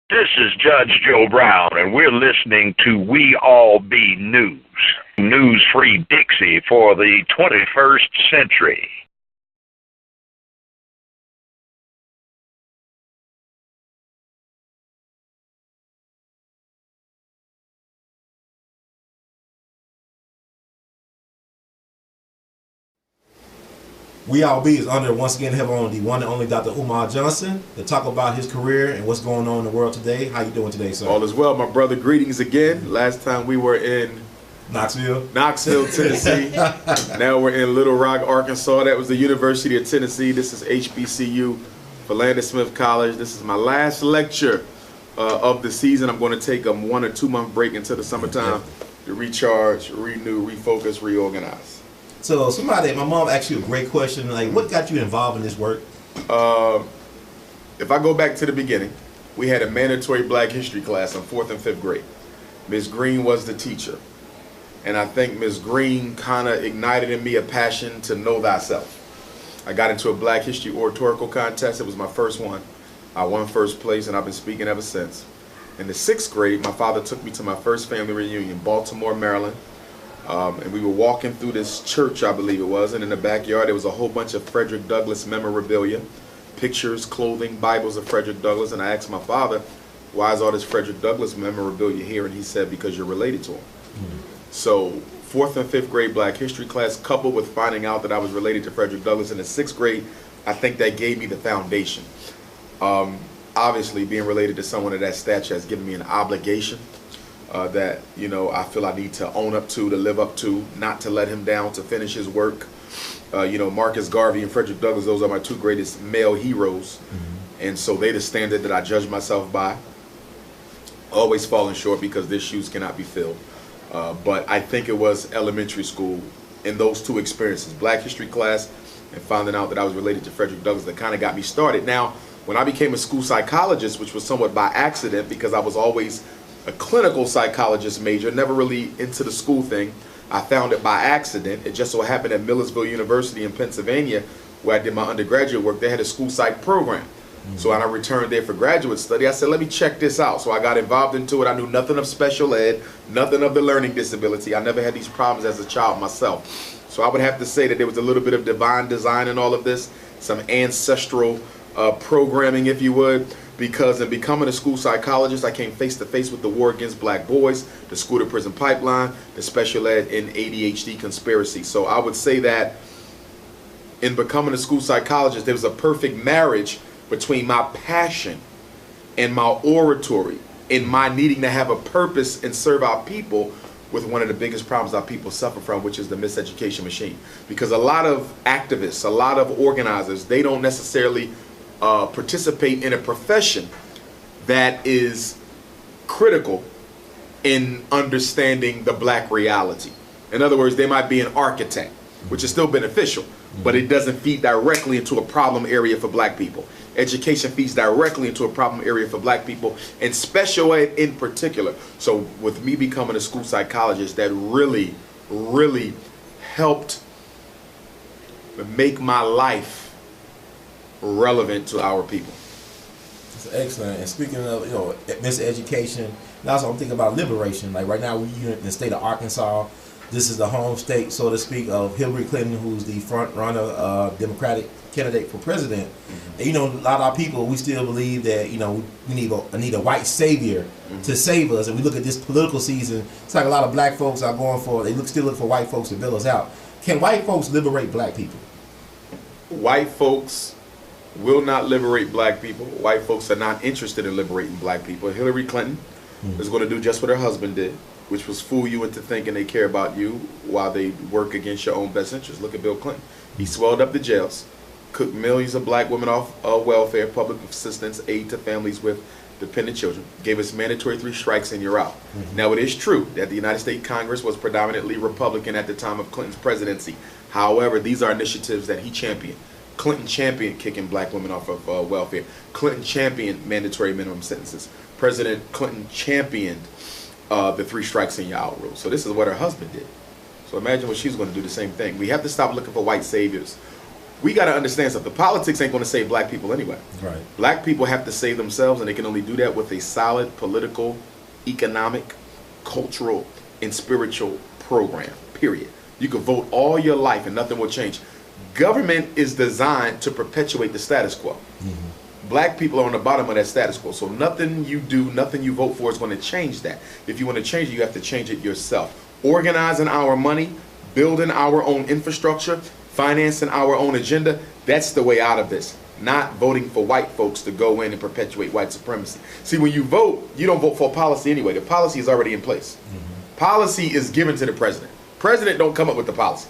This is Judge Joe Brown, and we're listening to We All Be News, news-free Dixie for the 21st century. We All Be is under once again have on the one and only Dr. Umar Johnson to talk about his career and what's going on in the world today. How you doing today, sir? All is well, my brother. Greetings again. Last time we were in Knoxville, Tennessee. Now we're in Little Rock, Arkansas. That was the University of Tennessee. This is HBCU, Philander Smith College. This is my last lecture of the season. I'm going to take a 1 or 2 month break until the summertime to recharge, renew, refocus, reorganize. So my mom asked you a great question, like what got you involved in this work? If I go back to the beginning, we had a mandatory Black History class in 4th and 5th grade. Ms. Green was the teacher. And I think Ms. Green kind of ignited in me a passion to know thyself. I got into a Black History oratorical contest. It was my first one. I won first place, and I've been speaking ever since. In the 6th grade, my father took me to my first family reunion, Baltimore, Maryland. And we were walking through this church, I believe it was, and in the backyard there was a whole bunch of Frederick Douglass memorabilia, pictures, clothing, Bibles of Frederick Douglass, and I asked my father, why is all this Frederick Douglass memorabilia here? And he said, because you're related to him. So 4th and 5th grade Black History class, coupled with finding out that I was related to Frederick Douglass in the 6th grade, I think that gave me the foundation. Obviously, being related to someone of that stature has given me an obligation that, you know, I feel I need to own up to live up to, not to let him down, to finish his work. You know, Marcus Garvey and Frederick Douglass, those are my 2 greatest male heroes. And so they're the standard that I judge myself by. Always falling short because their shoes cannot be filled. But I think it was elementary school in those 2 experiences, Black History class and finding out that I was related to Frederick Douglass, that kind of got me started. Now, when I became a school psychologist, which was somewhat by accident because I was always a clinical psychologist major, never really into the school thing. I found it by accident. It just so happened at Millersville University in Pennsylvania, where I did my undergraduate work, they had a school psych program. So when I returned there for graduate study, I said, let me check this out. So I got involved into it. I knew nothing of special ed, nothing of the learning disability. I never had these problems as a child myself. So I would have to say that there was a little bit of divine design in all of this, some ancestral programming, if you would. Because in becoming a school psychologist, I came face to face with the war against black boys, the school to prison pipeline, the special ed and ADHD conspiracy. So I would say that in becoming a school psychologist, there was a perfect marriage between my passion and my oratory and my needing to have a purpose and serve our people with one of the biggest problems our people suffer from, which is the miseducation machine. Because a lot of activists, a lot of organizers, they don't necessarily participate in a profession that is critical in understanding the black reality. In other words, they might be an architect, which is still beneficial, but it doesn't feed directly into a problem area for black people. Education feeds directly into a problem area for black people, and special ed in particular. So with me becoming a school psychologist, that really, really helped make my life relevant to our people. That's excellent. And speaking of, you know, miseducation, and also I'm thinking about liberation. Like right now, we're in the state of Arkansas. This is the home state, so to speak, of Hillary Clinton, who's the front runner Democratic candidate for president. And, you know, a lot of our people, we still believe that, you know, we need a white savior to save us. And we look at this political season, it's like a lot of black folks are going for, still look for white folks to bail us out. Can white folks liberate black people? White folks will not liberate black people. White folks are not interested in liberating black people. Hillary Clinton is going to do just what her husband did, which was fool you into thinking they care about you while they work against your own best interests. Look at Bill Clinton. He swelled up the jails, cooked millions of black women off welfare, public assistance, aid to families with dependent children, gave us mandatory 3 strikes and you're out. Now, it is true that the United States Congress was predominantly Republican at the time of Clinton's presidency. However, these are initiatives that he championed. Clinton championed kicking black women off of welfare. Clinton championed mandatory minimum sentences. President Clinton championed the 3 strikes and you're out rule. So this is what her husband did. So imagine what she's going to do, the same thing. We have to stop looking for white saviors. we got to understand something. Politics ain't going to save black people anyway. Right. Black people have to save themselves, and they can only do that with a solid political, economic, cultural, and spiritual program, period. You can vote all your life and nothing will change. Government is designed to perpetuate the status quo. Mm-hmm. Black people are on the bottom of that status quo. So nothing you do, nothing you vote for is going to change that. If you want to change it, you have to change it yourself. Organizing our money, building our own infrastructure, financing our own agenda, that's the way out of this. Not voting for white folks to go in and perpetuate white supremacy. See, when you vote, you don't vote for a policy anyway. The policy is already in place. Mm-hmm. Policy is given to the president. President don't come up with the policy.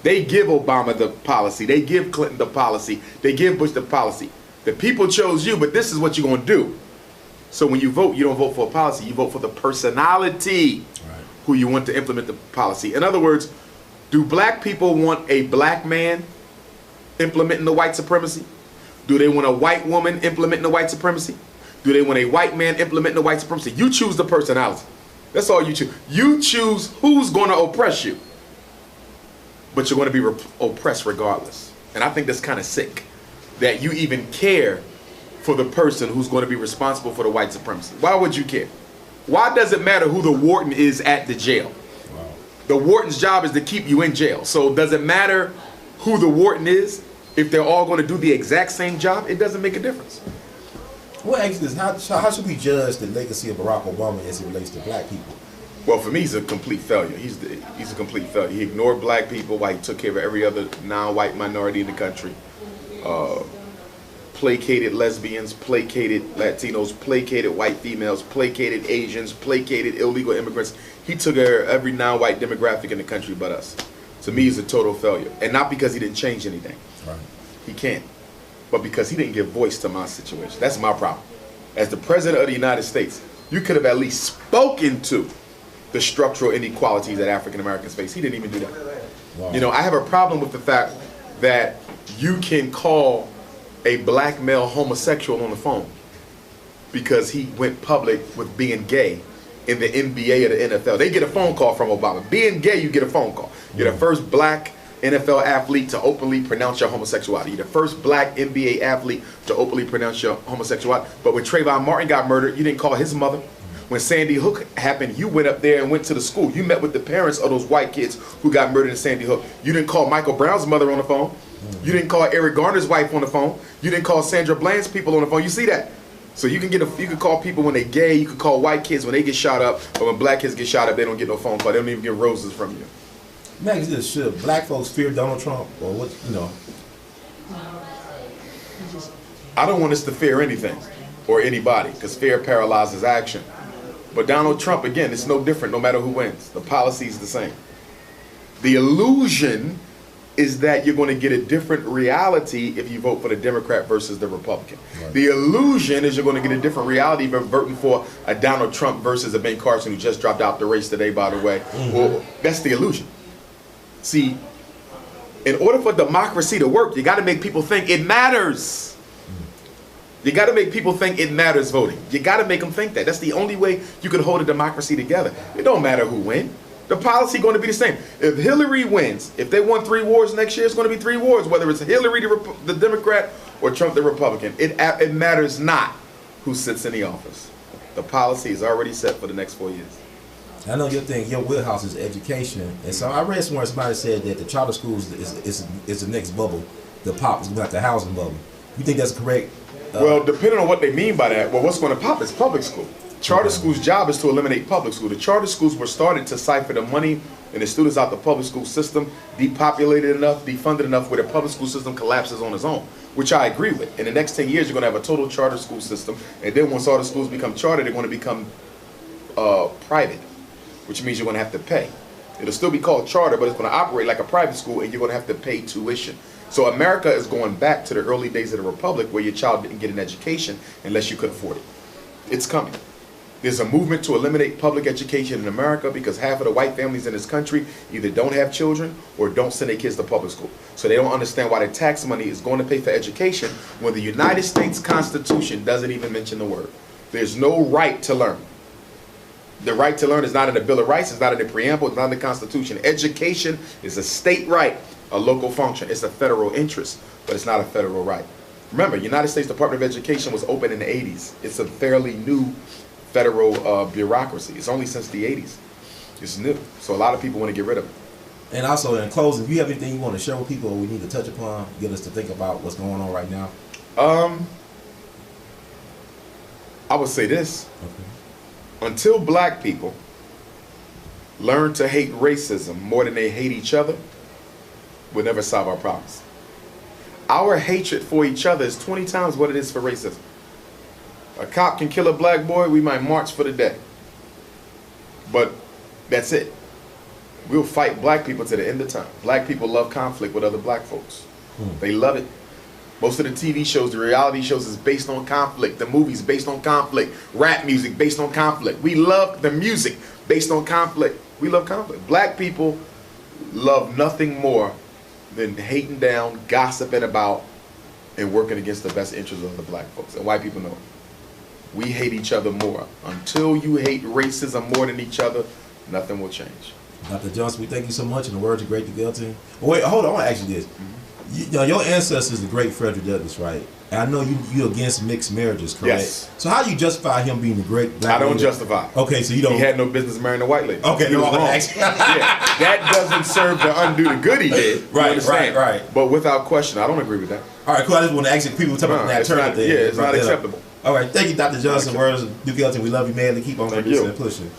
They give Obama the policy. They give Clinton the policy. They give Bush the policy. The people chose you, but this is what you're going to do. So when you vote, you don't vote for a policy. You vote for the personality who you want to implement the policy. In other words, do black people want a black man implementing the white supremacy? Do they want a white woman implementing the white supremacy? Do they want a white man implementing the white supremacy? You choose the personality. That's all you choose. You choose who's going to oppress you. But you're going to be oppressed regardless. And I think that's kind of sick, that you even care for the person who's going to be responsible for the white supremacy. Why would you care? Why does it matter who the warden is at the jail? Wow. The warden's job is to keep you in jail. So does it matter who the warden is? If they're all going to do the exact same job, it doesn't make a difference. Well, actually, how should we judge the legacy of Barack Obama as it relates to black people? Well, for me, he's a complete failure. He's a complete failure. He ignored black people while he took care of every other non-white minority in the country. Placated lesbians, placated Latinos, placated white females, placated Asians, placated illegal immigrants. He took care of every non-white demographic in the country but us. To me, he's a total failure. And not because he didn't change anything. Right. He can't. But because he didn't give voice to my situation. That's my problem. As the President of the United States, you could have at least spoken to the structural inequalities that African Americans face. He didn't even do that. Wow. You know, I have a problem with the fact that you can call a black male homosexual on the phone because he went public with being gay in the NBA or the NFL. They get a phone call from Obama. Being gay, you get a phone call. You're the first black NFL athlete to openly pronounce your homosexuality. You're the first black NBA athlete to openly pronounce your homosexuality. But when Trayvon Martin got murdered, you didn't call his mother. When Sandy Hook happened, you went up there and went to the school. You met with the parents of those white kids who got murdered in Sandy Hook. You didn't call Michael Brown's mother on the phone. You didn't call Eric Garner's wife on the phone. You didn't call Sandra Bland's people on the phone. You see that? So you can call people when they're gay. You can call white kids when they get shot up. But when black kids get shot up, they don't get no phone call. They don't even get roses from you. Max, should black folks fear Donald Trump or what? You know, I don't want us to fear anything or anybody because fear paralyzes action. But Donald Trump, again, it's no different no matter who wins. The policy is the same. The illusion is that you're going to get a different reality if you vote for the Democrat versus the Republican. Right. The illusion is you're going to get a different reality if you're voting for a Donald Trump versus a Ben Carson who just dropped out the race today, by the way. Mm-hmm. Well, that's the illusion. See, in order for democracy to work, you got to make people think it matters. You got to make people think it matters voting. You got to make them think that. That's the only way you can hold a democracy together. It don't matter who wins. The policy going to be the same. If Hillary wins, if they won 3 wars next year, it's going to be 3 wars, whether it's Hillary the Democrat or Trump the Republican. It matters not who sits in the office. The policy is already set for the next 4 years. I know your wheelhouse is education, and so I read somewhere somebody said that the charter schools is the next bubble. The pop is like the housing bubble. You think that's correct? Well, depending on what they mean by that, well, what's going to pop is public school. Charter schools' job is to eliminate public school. The charter schools were started to siphon the money and the students out the public school system, depopulated enough, defunded enough where the public school system collapses on its own, which I agree with. In the next 10 years, you're going to have a total charter school system, and then once all the schools become charter, they're going to become private, which means you're going to have to pay. It'll still be called charter, but it's going to operate like a private school, and you're going to have to pay tuition. So America is going back to the early days of the Republic where your child didn't get an education unless you could afford it. It's coming. There's a movement to eliminate public education in America because half of the white families in this country either don't have children or don't send their kids to public school. So they don't understand why the tax money is going to pay for education when the United States Constitution doesn't even mention the word. There's no right to learn. The right to learn is not in the Bill of Rights, it's not in the preamble, it's not in the Constitution. Education is a state right a local function. It's a federal interest, but it's not a federal right. Remember, United States Department of Education was open in the 80s. It's a fairly new federal bureaucracy. It's only since the 80s. It's new. So a lot of people want to get rid of it. And also, in closing, do you have anything you want to share with people or we need to touch upon, get us to think about what's going on right now? I would say this. Okay. Until black people learn to hate racism more than they hate each other, we'll never solve our problems. Our hatred for each other is 20 times what it is for racism. A cop can kill a black boy, we might march for the day. But that's it. We'll fight black people to the end of time. Black people love conflict with other black folks. They love it. Most of the TV shows, the reality shows is based on conflict. The movies based on conflict. Rap music based on conflict. We love the music based on conflict. We love conflict. Black people love nothing more than hating down, gossiping about, and working against the best interests of the black folks. And white people know it. We hate each other more. Until you hate racism more than each other, nothing will change. Dr. Johnson, we thank you so much, and the words of great ClINton. Wait, hold on, I want to ask you this. You know, your ancestors, the great Frederick Douglass, right? And I know you against mixed marriages, correct? Yes. So how do you justify him being the great black I don't leader? justify. Okay, so you don't. He had no business marrying a white lady. Okay, he was no, wrong. yeah, that doesn't serve to undo the good he did. Right. But without question, I don't agree with that. All right, cool. I just want to ask you, people talk about that turn thing. Yeah, it's not acceptable. All right, thank you, Dr. Johnson. Words of ClINton. We love you, man. To keep on producing and pushing.